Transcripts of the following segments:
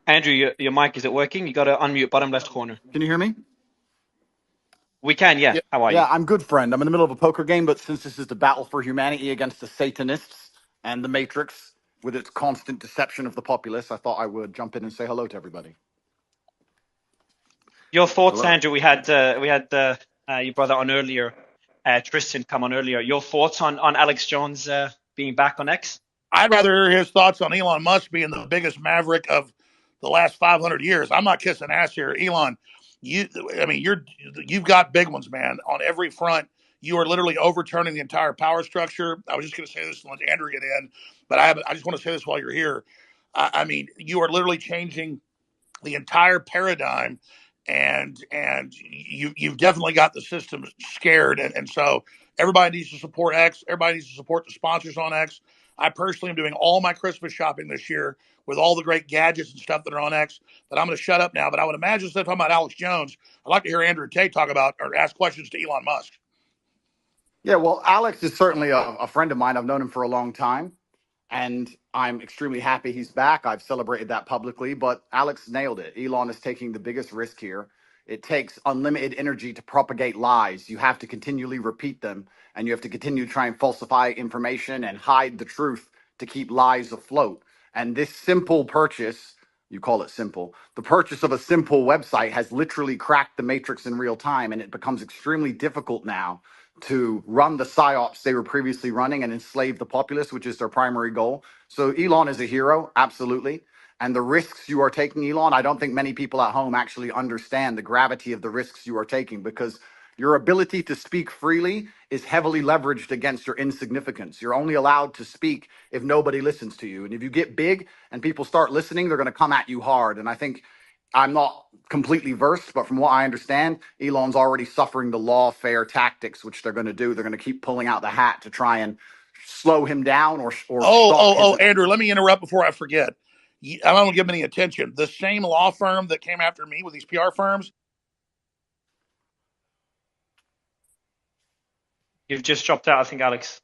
Andrew, your mic, is it working? You got to unmute bottom left corner. Can you hear me? We can, yeah. Yeah. How are you? Yeah, I'm good, friend. I'm in the middle of a poker game, but since this is the battle for humanity against the Satanists and the Matrix with its constant deception of the populace, I thought I would jump in and say hello to everybody. Your thoughts, Hello. Andrew? We had your brother on earlier, Tristan come on earlier. Your thoughts on Alex Jones being back on X? I'd rather hear his thoughts on Elon Musk being the biggest maverick of the last 500 years. I'm not kissing ass here, Elon. You've got big ones, man, on every front. You are literally overturning the entire power structure. I was just going to say this and let Andrew get in, but I just want to say this while you're here. You are literally changing the entire paradigm, and you've definitely got the system scared, and so everybody needs to support X. Everybody needs to support the sponsors on X. I personally am doing all my Christmas shopping this year with all the great gadgets and stuff that are on X. But I'm going to shut up now. But I would imagine instead of talking about Alex Jones, I'd like to hear Andrew Tate talk about or ask questions to Elon Musk. Yeah, well, Alex is certainly a friend of mine. I've known him for a long time, and I'm extremely happy he's back. I've celebrated that publicly, but Alex nailed it. Elon is taking the biggest risk here. It takes unlimited energy to propagate lies. You have to continually repeat them, and you have to continue to try and falsify information and hide the truth to keep lies afloat. And this simple purchase, you call it simple, the purchase of a simple website has literally cracked the matrix in real time, and it becomes extremely difficult now to run the psyops they were previously running and enslave the populace, which is their primary goal. So Elon is a hero, absolutely. And the risks you are taking, Elon, I don't think many people at home actually understand the gravity of the risks you are taking, because your ability to speak freely is heavily leveraged against your insignificance. You're only allowed to speak if nobody listens to you. And if you get big and people start listening, they're going to come at you hard. And I think I'm not completely versed, but from what I understand, Elon's already suffering the lawfare tactics, which they're going to do. They're going to keep pulling out the hat to try and slow him down or stop his. Andrew, let me interrupt before I forget. I don't give him any attention. The same law firm that came after me with these PR firms. You've just dropped out, I think, Alex.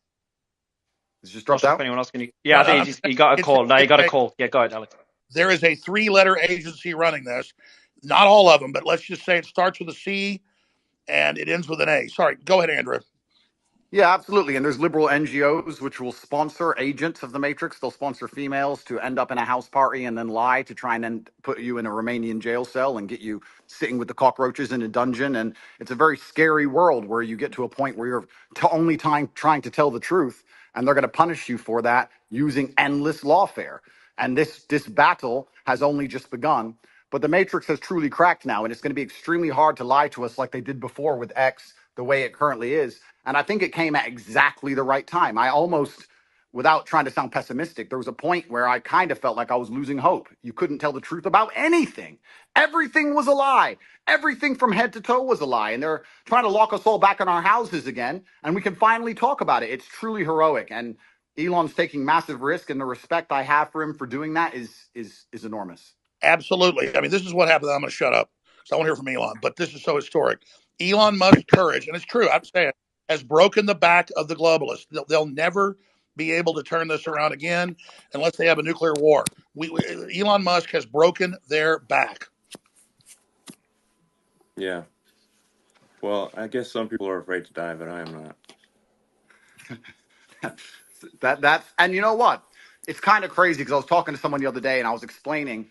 It's just Not dropped sure if out. anyone else can. Yeah, No, I no, think he got a it's call. Now you it's got a a call. Yeah, go ahead, Alex. there is a three-letter agency running this. Not all of them, but let's just say it starts with a C and it ends with an A. Sorry, go ahead, Andrew. Yeah, absolutely. And there's liberal NGOs which will sponsor agents of the Matrix. They'll sponsor females to end up in a house party and then lie to try and then put you in a Romanian jail cell and get you sitting with the cockroaches in a dungeon. And it's a very scary world where you get to a point where you're only time trying to tell the truth, and they're going to punish you for that using endless lawfare. And this battle has only just begun. But the Matrix has truly cracked now, and it's going to be extremely hard to lie to us like they did before with X, the way it currently is. And I think it came at exactly the right time. I almost, without trying to sound pessimistic, there was a point where I kind of felt like I was losing hope. You couldn't tell the truth about anything. Everything was a lie. Everything from head to toe was a lie. And they're trying to lock us all back in our houses again. And we can finally talk about it. It's truly heroic. And Elon's taking massive risk, and the respect I have for him for doing that is enormous. Absolutely. I mean, this is what happened. I'm going to shut up because I want to hear from Elon, but this is so historic. Elon Musk's courage, and it's true, I'm saying, has broken the back of the globalists. They'll never be able to turn this around again unless they have a nuclear war. Elon Musk has broken their back. Yeah. Well, I guess some people are afraid to die, but I am not. That's and you know what? It's kind of crazy because I was talking to someone the other day and I was explaining,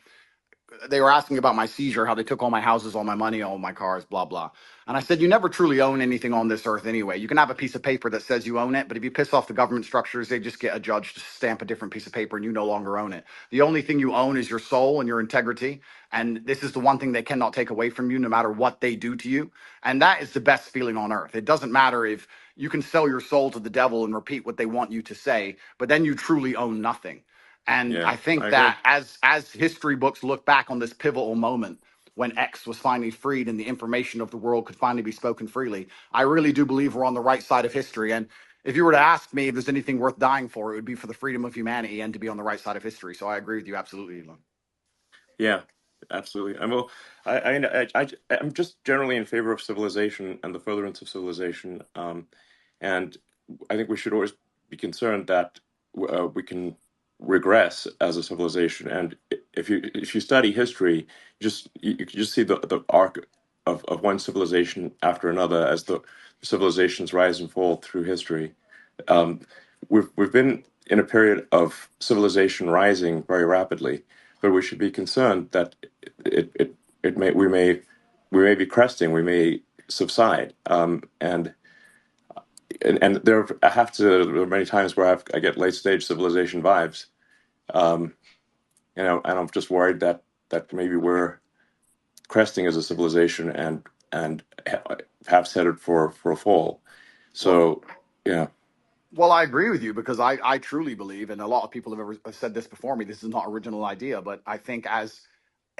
they were asking about my seizure, how they took all my houses, all my money, all my cars, blah, blah. And I said, you never truly own anything on this earth anyway. You can have a piece of paper that says you own it, but if you piss off the government structures, they just get a judge to stamp a different piece of paper and you no longer own it. The only thing you own is your soul and your integrity. And this is the one thing they cannot take away from you, no matter what they do to you. And that is the best feeling on earth. It doesn't matter if you can sell your soul to the devil and repeat what they want you to say, but then you truly own nothing. And Yeah, I think I agree. that as history books look back on this pivotal moment when X was finally freed and the information of the world could finally be spoken freely, I really do believe we're on the right side of history. And if you were to ask me if there's anything worth dying for, it would be for the freedom of humanity and to be on the right side of history. So I agree with you absolutely, Elon. Yeah, absolutely. I'm well. I'm just generally in favor of civilization and the furtherance of civilization. And I think we should always be concerned that we can regress as a civilization. And if you study history, you just see the arc of one civilization after another as the civilizations rise and fall through history. Um, we've been in a period of civilization rising very rapidly, but we should be concerned that it may we may be cresting, we may subside, and there there are many times where I get late stage civilization vibes, um, and I'm just worried that maybe we're cresting as a civilization and perhaps headed for a fall. Well, So yeah, Well, I agree with you because I truly believe, and a lot of people have said this before me. This is not original idea, but I think as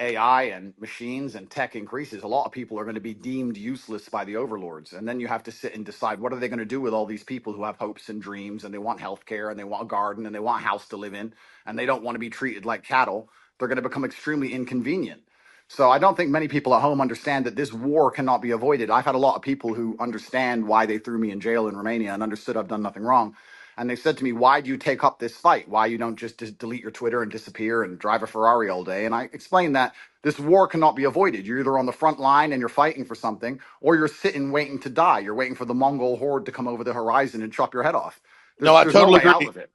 AI and machines and tech increases, a lot of people are going to be deemed useless by the overlords, and then you have to sit and decide what are they going to do with all these people who have hopes and dreams, and they want healthcare, and they want a garden, and they want a house to live in, and they don't want to be treated like cattle. They're going to become extremely inconvenient. So I don't think many people at home understand that this war cannot be avoided. I've had a lot of people who understand why they threw me in jail in Romania and understood I've done nothing wrong. And they said to me, "Why do you take up this fight? Why you don't just delete your Twitter and disappear and drive a Ferrari all day?" And I explained that this war cannot be avoided. You're either on the front line and you're fighting for something, or you're sitting waiting to die. You're waiting for the Mongol horde to come over the horizon and chop your head off. No, I There's no totally way out agree. of it.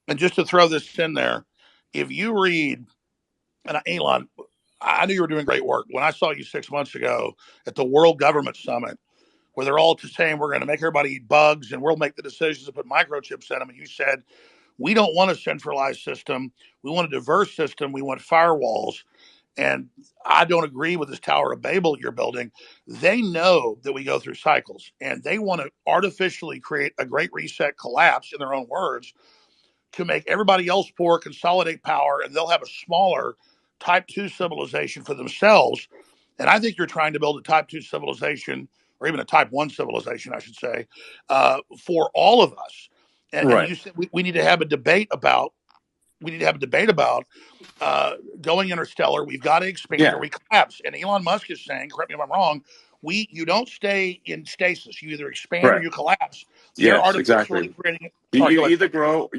And just to throw this in there, if you read, and Elon, I knew you were doing great work. When I saw you 6 months ago at the World Government Summit, where they're all just saying we're going to make everybody eat bugs and we'll make the decisions to put microchips in them, and you said, we don't want a centralized system. We want a diverse system. We want firewalls. And I don't agree with this Tower of Babel you're building. They know that we go through cycles, and they want to artificially create a great reset collapse, in their own words, to make everybody else poor, consolidate power, and they'll have a smaller type 2 civilization for themselves. And I think you're trying to build a type 2 civilization, or even a type 1 civilization, I should say, for all of us. And right. you said we need to have a debate about, going interstellar. We've got to expand or Yeah. we collapse. And Elon Musk is saying, correct me if I'm wrong, you don't stay in stasis. You either expand or Correct. you collapse. They're Yes, artificially exactly. creating. You, Sorry, you go ahead. either grow,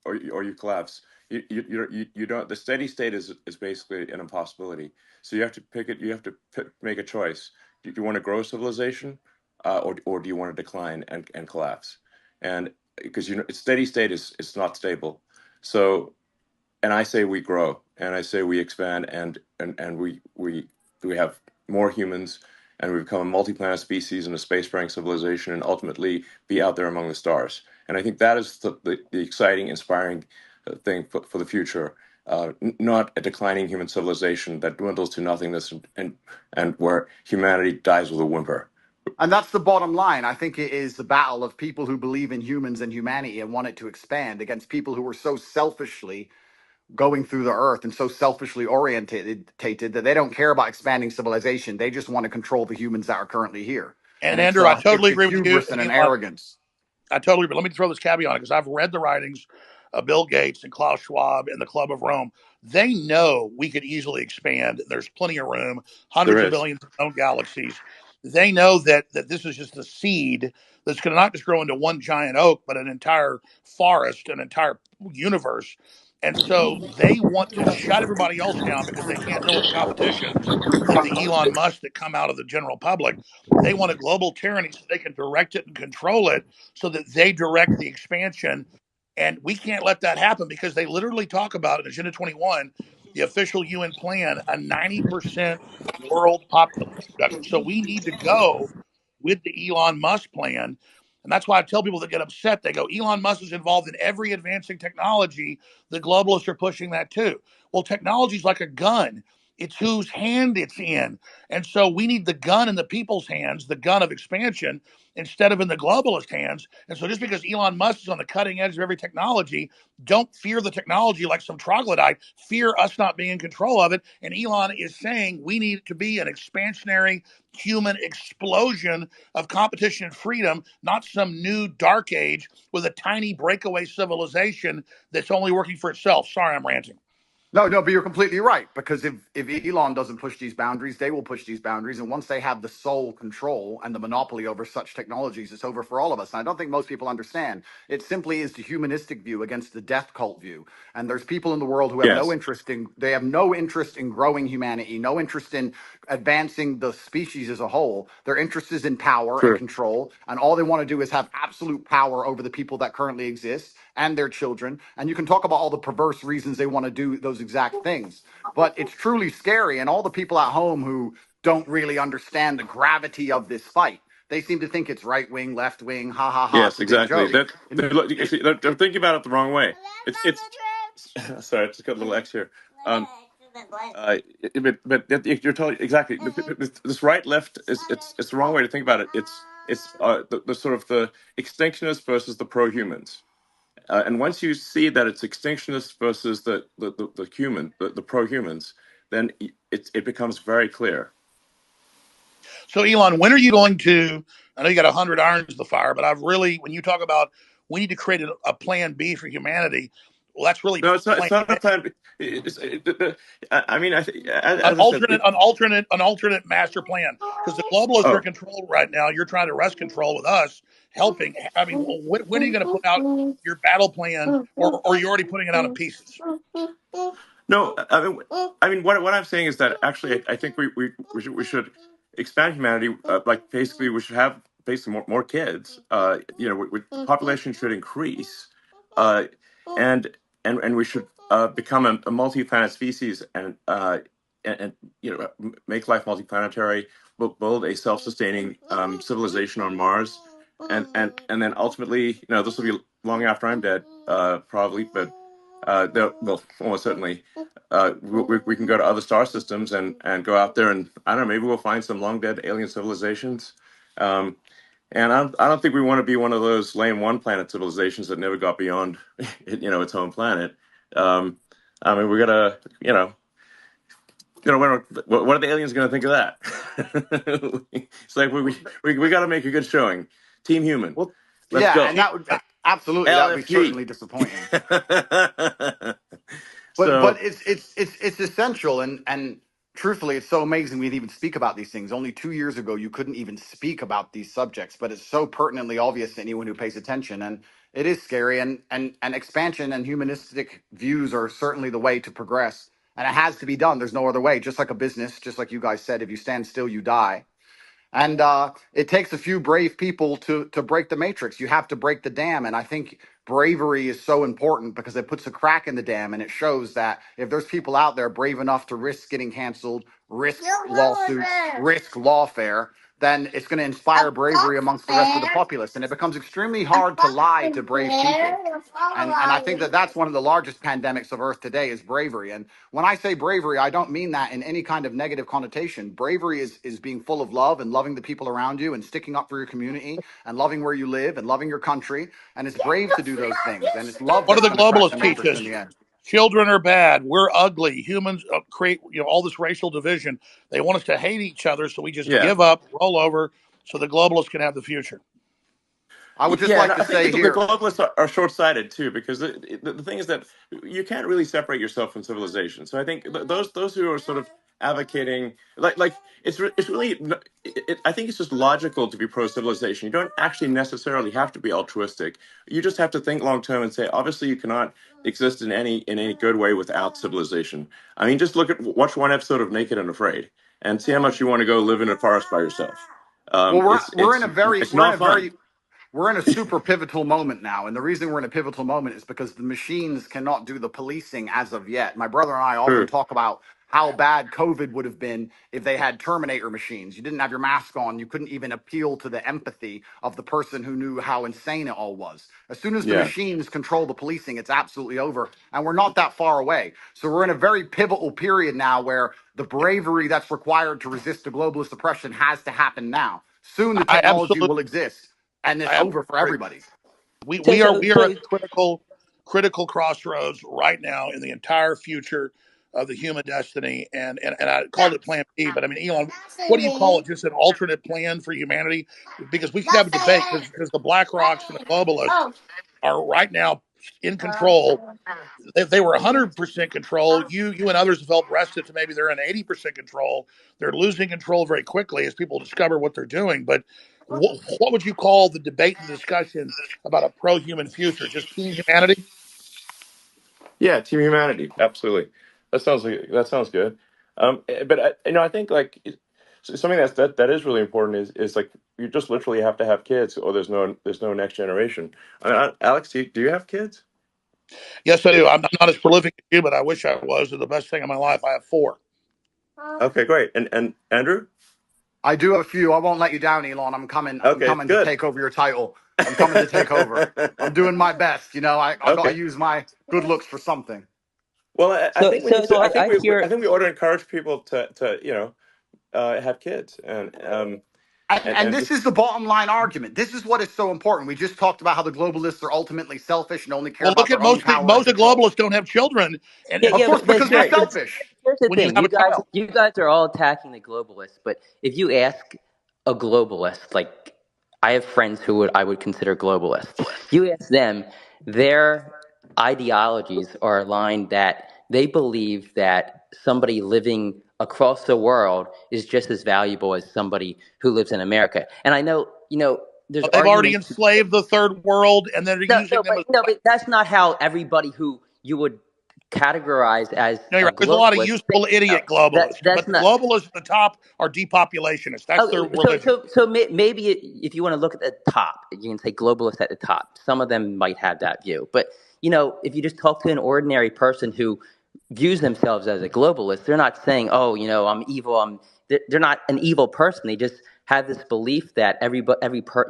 or you collapse. You don't. The steady state is basically an impossibility. So you have to pick it. You have to make a choice. Do you want to grow civilization, or do you want to decline and collapse? And because steady state is not stable. So, and I say we grow, and I say we expand, and we have more humans, and we become a multi-planet species and a spacefaring civilization, and ultimately be out there among the stars. And I think that is the exciting, inspiring thing for the future. Not a declining human civilization that dwindles to nothingness and where humanity dies with a whimper. And that's the bottom line. I think it is the battle of people who believe in humans and humanity and want it to expand against people who are so selfishly going through the earth and so selfishly orientated that they don't care about expanding civilization. They just want to control the humans that are currently here. And And it's Andrew, I it's totally a agree with you. hubris and And an Elon, arrogance. I totally agree. Let me throw this caveat on it because I've read the writings of Bill Gates and Klaus Schwab and the Club of Rome. They know we could easily expand. There's plenty of room, There hundreds of is. billions of known galaxies. They know that this is just a seed that's going to not just grow into one giant oak, but an entire forest, an entire universe. And so they want to shut everybody else down because they can't deal with the competition, like the Elon Musk that come out of the general public. They want a global tyranny so they can direct it and control it so that they direct the expansion. And we can't let that happen because they literally talk about in Agenda 21, the official UN plan, a 90% world population reduction. So we need to go with the Elon Musk plan. And that's why I tell people that get upset, they go, Elon Musk is involved in every advancing technology. The globalists are pushing that too. Well, technology is like a gun. It's whose hand it's in. And so we need the gun in the people's hands, the gun of expansion, instead of in the globalist hands. And so just because Elon Musk is on the cutting edge of every technology, don't fear the technology like some troglodyte. Fear us not being in control of it. And Elon is saying we need to be an expansionary human explosion of competition and freedom, not some new dark age with a tiny breakaway civilization that's only working for itself. Sorry, I'm ranting. No, but you're completely right. Because if Elon doesn't push these boundaries, they will push these boundaries. And once they have the sole control and the monopoly over such technologies, it's over for all of us. And I don't think most people understand. It simply is the humanistic view against the death cult view. And there's people in the world who have no Yes, interest in, they have no interest in growing humanity, no interest in advancing the species as a whole. Their interest is in power and true. control. And all they want to do is have absolute power over the people that currently exist and their children. And you can talk about all the perverse reasons they want to do those exact things. But it's truly scary. And all the people at home who don't really understand the gravity of this fight, they seem to think it's right wing, left wing, ha ha ha. It's Yes, a big exactly. joke. That they're thinking about it the wrong way. It's sorry, I just got a little X here. Um, but you're totally exactly. This right left is it's the wrong way to think about it. It's the sort of the extinctionists versus the pro humans. And once you see that it's extinctionists versus the pro humans, then it becomes very clear. So, Elon, when are you going to? I know you got 100 irons in the fire, but when you talk about we need to create a plan B for humanity, well, that's really No, it's not. plan It's not A. a plan. I mean, An as I said, alternate master plan, because the globalists are in oh, control right now. You're trying to wrest control with us, helping. I mean, when are you going to put out your battle plan, or you're already putting it out in pieces? no, I mean, what I'm saying is that actually, I think we should expand humanity. Like basically, we should have basically more kids. The population should increase, uh, and and we should become a multi-planet species and make life multiplanetary. Build a self-sustaining civilization on Mars, and then ultimately, this will be long after I'm dead, probably, but well, almost certainly, we can go to other star systems and go out there and I don't know, maybe we'll find some long dead alien civilizations. Um, and I don't think we want to be one of those lame one planet civilizations that never got beyond, its home planet. Um, I mean, we gotta, what are the aliens going to think of that? It's like we got to make a good showing. Team Human, Well, let's yeah, go. and that would absolutely that would be LFG. certainly disappointing. But So it's essential, and truthfully, it's so amazing we even speak about these things. Only 2 years ago, you couldn't even speak about these subjects, but it's so pertinently obvious to anyone who pays attention, and it is scary. And expansion and humanistic views are certainly the way to progress, and it has to be done. There's no other way. Just like a business, just like you guys said, if you stand still, you die. And it takes a few brave people to break the matrix. You have to break the dam. And I think bravery is so important because it puts a crack in the dam and it shows that if there's people out there brave enough to risk getting canceled, risk lawsuits, risk lawfare, then it's going to inspire bravery amongst the rest of the populace. And it becomes extremely hard to lie to brave people. And I think that that's one of the largest pandemics of Earth today is bravery. And when I say bravery, I don't mean that in any kind of negative connotation. Bravery is being full of love and loving the people around you and sticking up for your community and loving where you live and loving your country. And it's brave to do those things. And it's love What do that's the going to crack the globalists teach matrix us? in the end. Children are bad. We're ugly. Humans create all this racial division. They want us to hate each other, so we just yeah, give up, roll over, so the globalists can have the future. I would just yeah, and like to I think say the here, globalists are short-sighted too, because the thing is that you can't really separate yourself from civilization. So I think those who are sort of advocating, like it's really, I think it's just logical to be pro-civilization. You don't actually necessarily have to be altruistic. You just have to think long-term and say, obviously, you cannot exist in any good way without civilization. I mean, just watch one episode of Naked and Afraid, and see how much you want to go live in a forest by yourself. well, It's we're in it's a very it's not fun. we're in a super pivotal moment now. And the reason we're in a pivotal moment is because the machines cannot do the policing as of yet. My brother and I often True. talk about how bad COVID would have been if they had Terminator machines. You didn't have your mask on. You couldn't even appeal to the empathy of the person who knew how insane it all was. As soon as the Yeah. machines control the policing, it's absolutely over. And we're not that far away. So we're in a very pivotal period now where the bravery that's required to resist the globalist oppression has to happen now. Soon the I technology absolutely, will exist and it's I over for absolutely agree. everybody. We are at the critical crossroads right now in the entire future of the human destiny, and I called it Plan B, but I mean, Elon, what do you call it? Just an alternate plan for humanity? Because we could have a debate because the BlackRocks and the globalists are right now in control, if they were 100% control, you and others have helped wrest it to maybe they're in 80% control. They're losing control very quickly as people discover what they're doing. But what would you call the debate and discussion about a pro-human future? Just team humanity? Yeah, Team Humanity, absolutely. That sounds good. But I think like something that is really important is like you just literally have to have kids, or there's no next generation. Alex, do you have kids? Yes, I do. I'm not as prolific as you, but I wish I was. They're the best thing in my life. I have 4. Okay, great. And Andrew? I do have a few. I won't let you down, Elon. I'm coming. I'm Okay, coming to good. take over your title. I'm coming to take over. I'm doing my best. I got to Okay. use my good looks for something. Well, I So, think we need so, to. so I I hear, think we ought to encourage people to have kids And and this just is the bottom line argument. This is what is so important. We just talked about how the globalists are ultimately selfish and only care Well, look about at their own most people. power and Most of the control. globalists don't have children, and, yeah, and Of yeah, course, but because they're here, selfish. here's the when you thing. have a child, You guys are all attacking the globalists, but if you ask a globalist, like I have friends who I would consider globalists, you ask them, their ideologies are aligned that they believe that somebody living across the world is just as valuable as somebody who lives in America. And I know, there's they've already arguments. enslaved the third world, and they're No, using them as but that's not how everybody who you would categorize as no, you're a right. There's a lot of globalist useful thinks. No, idiot globalists, but that's the not. globalists at the top are depopulationists. That's their Oh, so religion. so so maybe if you want to look at the top, you can say globalist at the top. Some of them might have that view, but if you just talk to an ordinary person who views themselves as a globalist, they're not saying, "Oh, I'm evil." They're not an evil person. They just have this belief that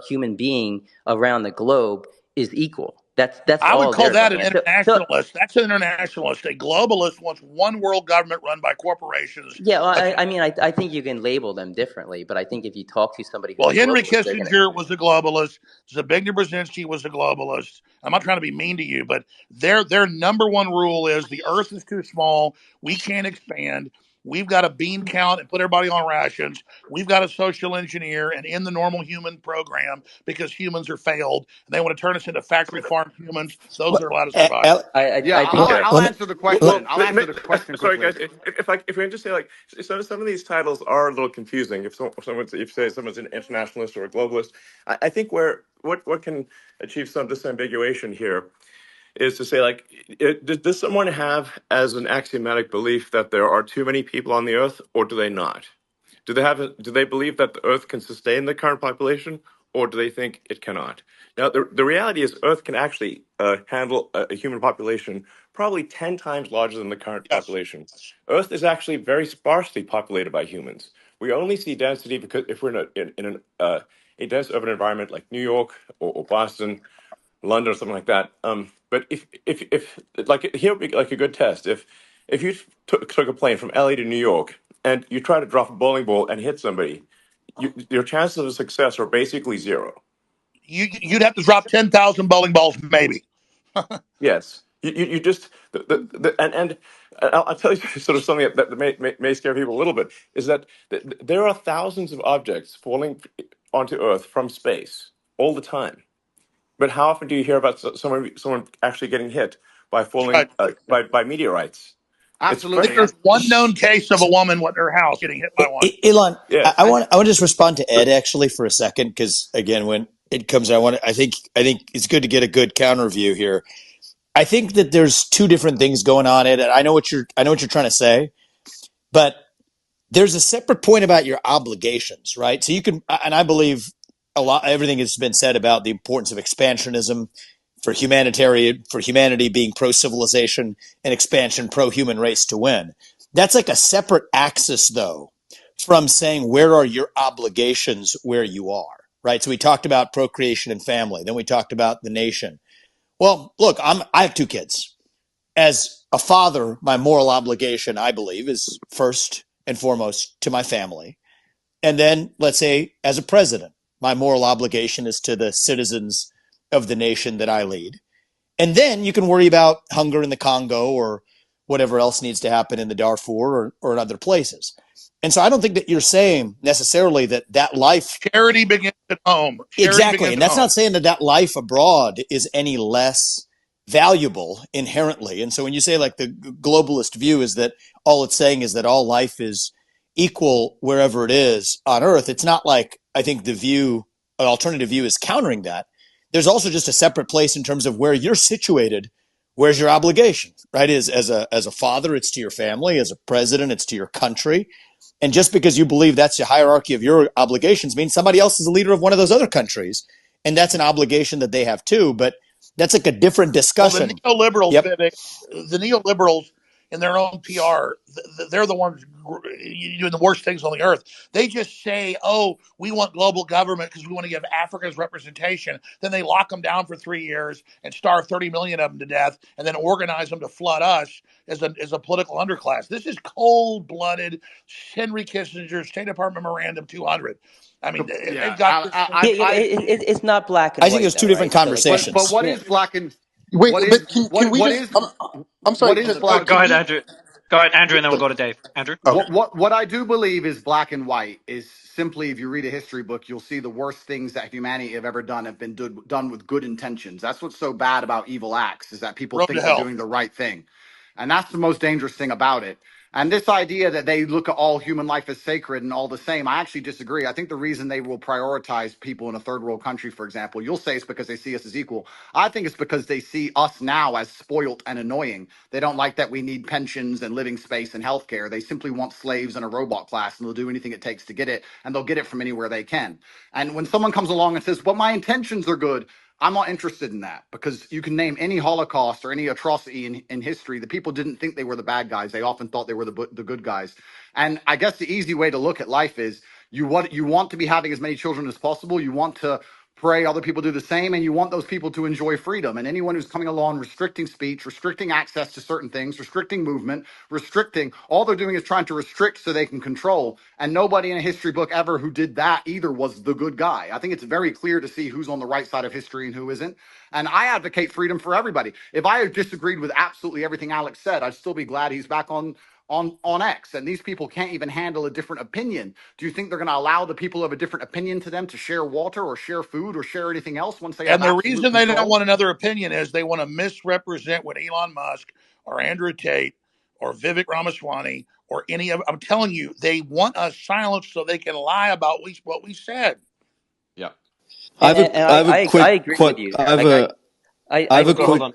human being around the globe is equal. That's I would all call they're that looking an at. So internationalist. That's an internationalist. A globalist wants one world government run by corporations. yeah, well, I mean, I think you can label them differently, but I think if you talk to somebody who's Well, a Henry globalist, they're gonna. Kissinger was a globalist. Zbigniew Brzezinski was a globalist. I'm not trying to be mean to you, but their number one rule is the Earth is too small. We can't expand. We've got to bean count and put everybody on rations. We've got to social engineer and end the normal human program because humans are failed. And they want to turn us into factory farm humans. Those Well, are allowed to survive. Yeah, I think I'll, well, yeah. I'll let me. answer the Let, question. I'll answer the question Sorry, quickly. guys. If we can just say like some of these titles are a little confusing. If say someone's an internationalist or a globalist, I think what can achieve some disambiguation here is to say like does someone have as an axiomatic belief that there are too many people on the earth, or do they not? Do they believe that the Earth can sustain the current population, or do they think it cannot? Now, the reality is, Earth can actually handle a human population probably 10 times larger than the current Yes. population. Earth is actually very sparsely populated by humans. We only see density because if we're a dense urban environment like New York or Boston, London or something like that. But if like here would be like a good test. If you took a plane from LA to New York and you try to drop a bowling ball and hit somebody, your chances of success are basically zero. You'd have to drop 10,000 bowling balls, maybe. Yes, you just and I'll tell you sort of something that may scare people a little bit is that there are thousands of objects falling onto Earth from space all the time. But how often do you hear about someone actually getting hit by falling Right. by meteorites? It's I think Absolutely. very And there's one known case of a woman with her house getting hit by one. Elon, yes. I want to just respond to Ed actually for a second because again, when it comes, I think it's good to get a good counter view here. I think that there's two different things going on, Ed. And I know what you're trying to say, but there's a separate point about your obligations, right? So you can, and I believe everything has been said about the importance of expansionism for humanity being pro civilization and expansion pro human race to win. That's like a separate axis, though, from saying where are your obligations where you are, right? So we talked about procreation and family, then we talked about the nation. Well, look, I have 2 kids. As a father, my moral obligation, I believe, is first and foremost to my family. And then, let's say, as a president, my moral obligation is to the citizens of the nation that I lead. And then you can worry about hunger in the Congo or whatever else needs to happen in the Darfur or in other places. And so I don't think that you're saying necessarily that life. Charity begins at home. Charity Exactly. begins And at that's home. not saying that life abroad is any less valuable inherently. And so when you say like the globalist view is that all it's saying is that all life is equal wherever it is on Earth, it's not like I think the view, an alternative view is countering that. There's also just a separate place in terms of where you're situated. Where's your obligation, right? Is as a father, it's to your family. As a president, it's to your country. And just because you believe that's the hierarchy of your obligations means somebody else is the leader of one of those other countries. And that's an obligation that they have too. But that's like a different Well, the discussion. neoliberals, Yep. Vivek, the neoliberals in their own PR, they're the ones doing the worst things on the earth. They just say, "Oh, we want global government because we want to give Africa's representation." Then they lock them down for 3 years and starve 30 million of them to death, and then organize them to flood us as a political underclass. This is cold-blooded Henry Kissinger's State Department Memorandum 200. I mean, they've Yeah, got this thing. Yeah, but it's not black and I think white there's two though, different right? So like, but conversations. what you know, is black and Wait, what but is can what we what just? is I'm sorry. what is Just black? Go can ahead, we? Andrew. Go ahead, Andrew, and then we'll go to Dave. Andrew. Okay. What I do believe is black and white is simply, if you read a history book, you'll see the worst things that humanity have ever done have been done with good intentions. That's what's so bad about evil acts, is that people Road to think they're hell. doing the right thing. And that's the most dangerous thing about it. And this idea that they look at all human life as sacred and all the same, I actually disagree. I think the reason they will prioritize people in a third world country, for example, you'll say it's because they see us as equal. I think it's because they see us now as spoilt and annoying. They don't like that we need pensions and living space and healthcare. They simply want slaves and a robot class, and they'll do anything it takes to get it, and they'll get it from anywhere they can. And when someone comes along and says, "Well, my intentions are good," I'm not interested in that, because you can name any Holocaust or any atrocity in history. The people didn't think they were the bad guys. They often thought they were the good guys. And I guess the easy way to look at life is you want to be having as many children as possible. You want to pray other people do the same, and you want those people to enjoy freedom. And anyone who's coming along restricting speech, restricting access to certain things, restricting movement, restricting, all they're doing is trying to restrict so they can control. And nobody in a history book ever who did that either was the good guy. I think it's very clear to see who's on the right side of history and who isn't. And I advocate freedom for everybody. If I had disagreed with absolutely everything Alex said, I'd still be glad he's back on X. And these people can't even handle a different opinion. Do you think they're going to allow the people who have a different opinion to them to share water or share food or share anything else once they have And the absolute reason they don't control? want another opinion is they want to misrepresent what Elon Musk or Andrew Tate or Vivek Ramaswamy or any of, I'm telling you, they want us silenced so they can lie about what we said. Yeah. and I have a I quick, agree with you I there. have Like a, I I have We'll a go. feel Hold quick, on.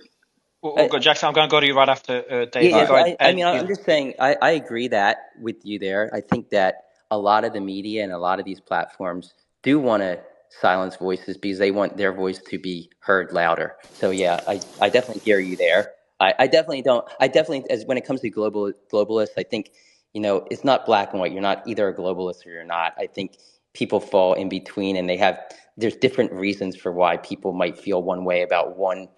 We'll I, go, Jackson. I'm going to go to you right after yeah, Dave. all yeah. right. Go So ahead, I Ed. mean, I'm just saying, I agree that with you there. I think that a lot of the media and a lot of these platforms do want to silence voices because they want their voice to be heard louder. So yeah, I definitely hear you there. I definitely don't. I definitely, as when it comes to globalists, I think it's not black and white. You're not either a globalist or you're not. I think people fall in between, and there's different reasons for why people might feel one way about one,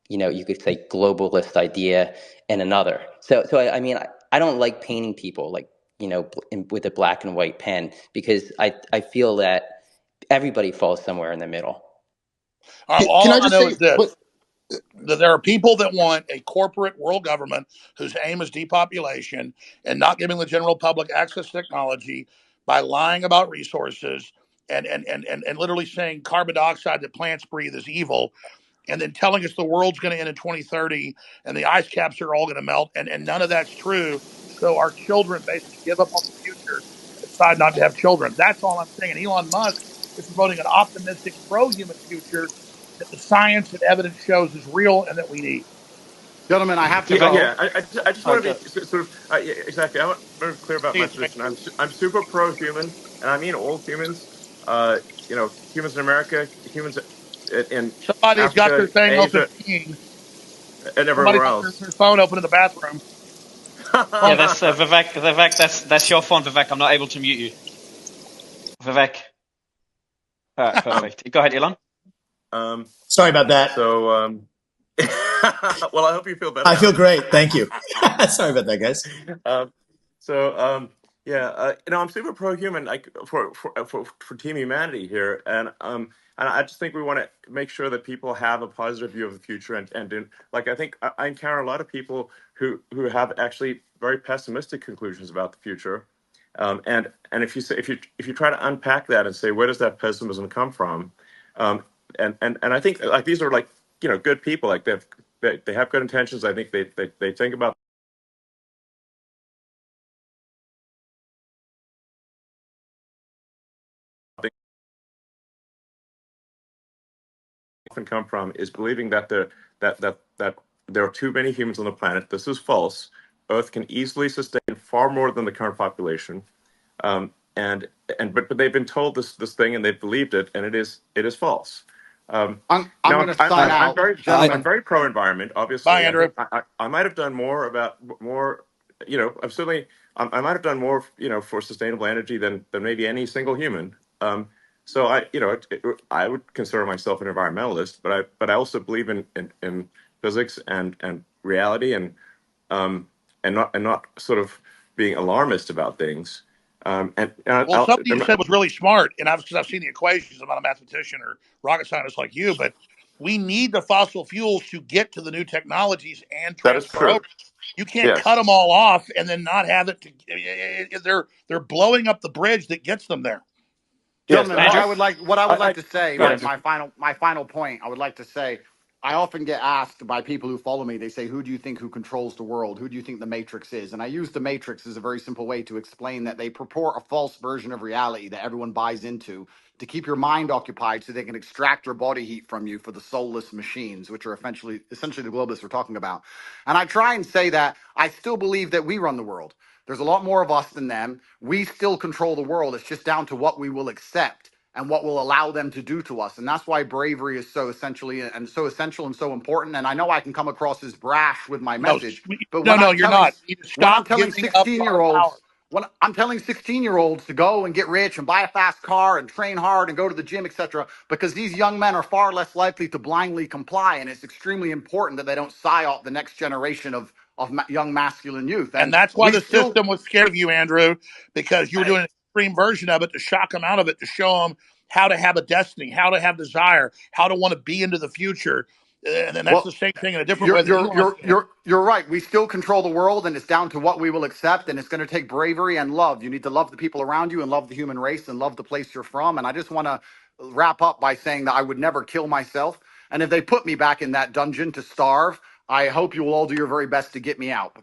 you could say globalist idea and another. So I mean, I don't like painting people like, with a black and white pen because I feel that everybody falls somewhere in the middle. Can All I I just know say? is this, But that there are people that want a corporate world government whose aim is depopulation and not giving the general public access to technology by lying about resources and literally saying carbon dioxide that plants breathe is evil, and then telling us the world's going to end in 2030 and the ice caps are all going to melt, and none of that's true. So our children basically give up on the future and decide not to have children. That's all I'm saying. And Elon Musk is promoting an optimistic, pro-human future that the science and evidence shows is real and that we need. Gentlemen, I have to Yeah, Vivek. go. yeah. I just All want right, to go. be sort of yeah, exactly. I want to be clear about See my you, Jake. position. I'm super pro-human, and I mean all humans. Humans in America, humans in Somebody's got their Africa, thing open Asia, peeing. and Somebody's everywhere got else. their phone open in the bathroom. Yeah, Phone. that's Vivek. Vivek, that's your phone, Vivek. I'm not able to mute you, Vivek. All right, um, perfect. Go ahead, Elon. um, Sorry about that. so, well, I hope you feel better I now. feel great. Thank you. Sorry about that, guys. um, so yeah, I'm super pro-human, like for Team Humanity here, and I just think we want to make sure that people have a positive view of the future, like I think I encounter a lot of people who have actually very pessimistic conclusions about the future, and if you try to unpack that and say where does that pessimism come from, um, and I think like these are like good people, like they have they have good intentions. I think they think about things often come from is believing that that there are too many humans on the planet. This is false. Earth can easily sustain far more than the current population. And but they've been told this thing and they've believed it, and it is false. I'm Now going to sign I'm out, very I'm gentlemen. very pro environment. Bye, Obviously, I Andrew. think I might have done more about more. I've certainly I might have done more for sustainable energy than maybe any single human. So I would consider myself an environmentalist, but I also believe in physics and reality and not sort of being alarmist about things. Well, something you said was really smart, and because I've seen the equations. I'm not a mathematician or rocket scientist like you, but we need the fossil fuels to get to the new technologies and that is transfer true. over. You can't cut Yes, them all off and then not have it. They're blowing up the bridge that gets them there. yes. Gentlemen, what Andrew. I would like I to say, go ahead, Yes. Andrew. my final point, I would like to say, I often get asked by people who follow me, they say, who do you think who controls the world? Who do you think the Matrix is? And I use the Matrix as a very simple way to explain that they purport a false version of reality that everyone buys into to keep your mind occupied so they can extract your body heat from you for the soulless machines, which are essentially the globalists we're talking about. And I try and say that I still believe that we run the world. There's a lot more of us than them. We still control the world. It's just down to what we will accept and what will allow them to do to us. And that's why bravery is so essential and so important. And I know I can come across as brash with my No, message, but no, you're not. You need to when I'm stop telling giving up 16 our year power. olds, when I'm telling 16-year-olds to go and get rich and buy a fast car and train hard and go to the gym, etc., because these young men are far less likely to blindly comply. And it's extremely important that they don't psyop the next generation of young masculine youth. And And that's why we the still, system was scared of you, Andrew, because you were doing an extreme version of it to shock them out of it, to show them how to have a destiny, how to have desire, how to want to be into the future. And then that's the well, same thing in a different way that Elon's doing it. you're right. We still control the world, and it's down to what we will accept. And it's going to take bravery and love. You need to love the people around you, and love the human race, and love the place you're from. And I just want to wrap up by saying that I would never kill myself. And if they put me back in that dungeon to starve, I hope you will all do your very best to get me out.